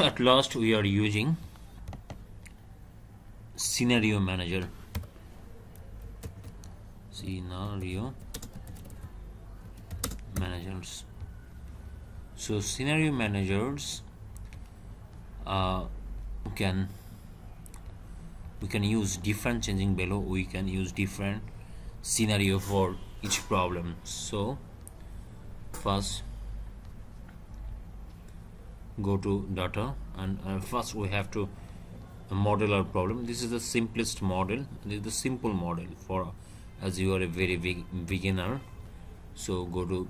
At last we are using scenario manager. Scenario managers. So scenario managers can we can use different changing value, we can use different scenario for each problem. So first go to data, and first we have to model our problem. This is the simplest model, this is the simple model for as you are a very beginner. So go to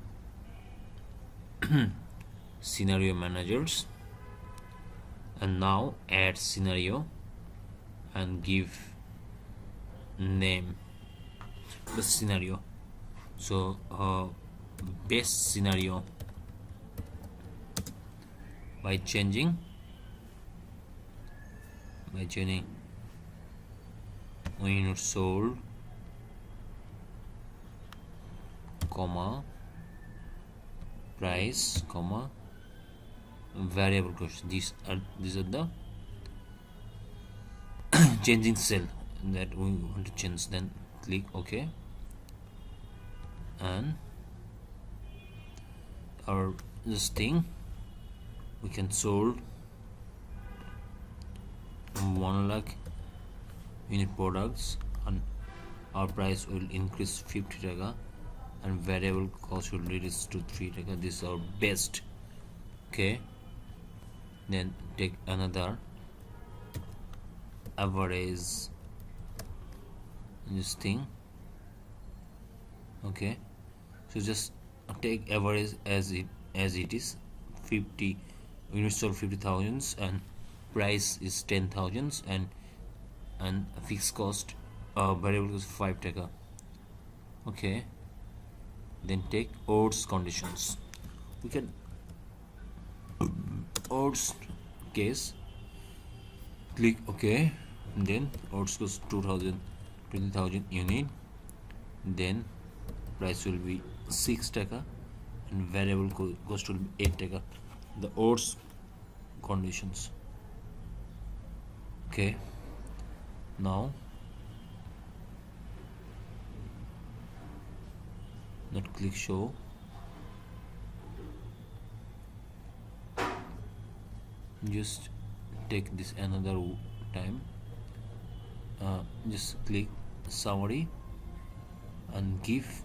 scenario managers, and now add scenario and give name the scenario. So best scenario by changing unit sold, comma, price, comma, variable cost. These are the changing cell that we want to change. Then click OK, and our this thing we can sold 1 lakh unit products, and our price will increase 50 taka, and variable cost will reduce to 3 taka. This is our best. Okay, then take another average this thing. Okay, so just take average as it is. 50 units sold 50,000 and price is 10,000, and fixed cost variable is 5 taka. Okay, then take odds conditions. We can odds case, click OK, and then odds cost 20,000 unit, then price will be 6 taka and variable cost will be 8 taka. The odds conditions. Okay, now not click show. Just take this another time. Just click summary and give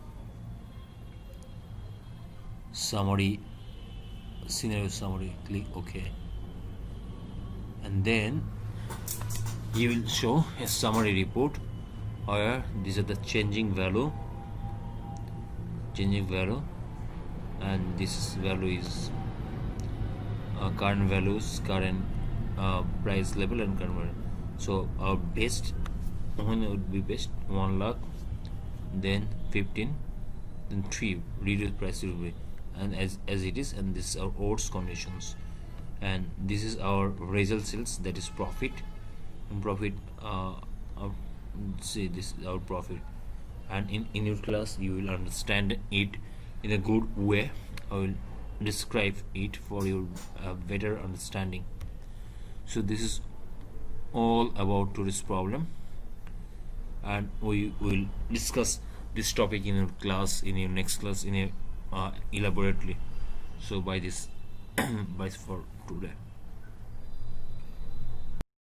summary, scenario summary. Click OK, and then you will show a summary report where these are the changing value, and this value is current values, current price level, and current value. So our best one would be best 1 lakh, then 15, then 3 reduced price will be, and as it is, and this is our odds conditions, and this is our result sales, that is profit. And profit see, this is our profit, and in your class you will understand it in a good way. I will describe it for your better understanding. So this is all about today's problem, and we will discuss this topic in your class, in your next class, in a elaborately. So by this bye for today.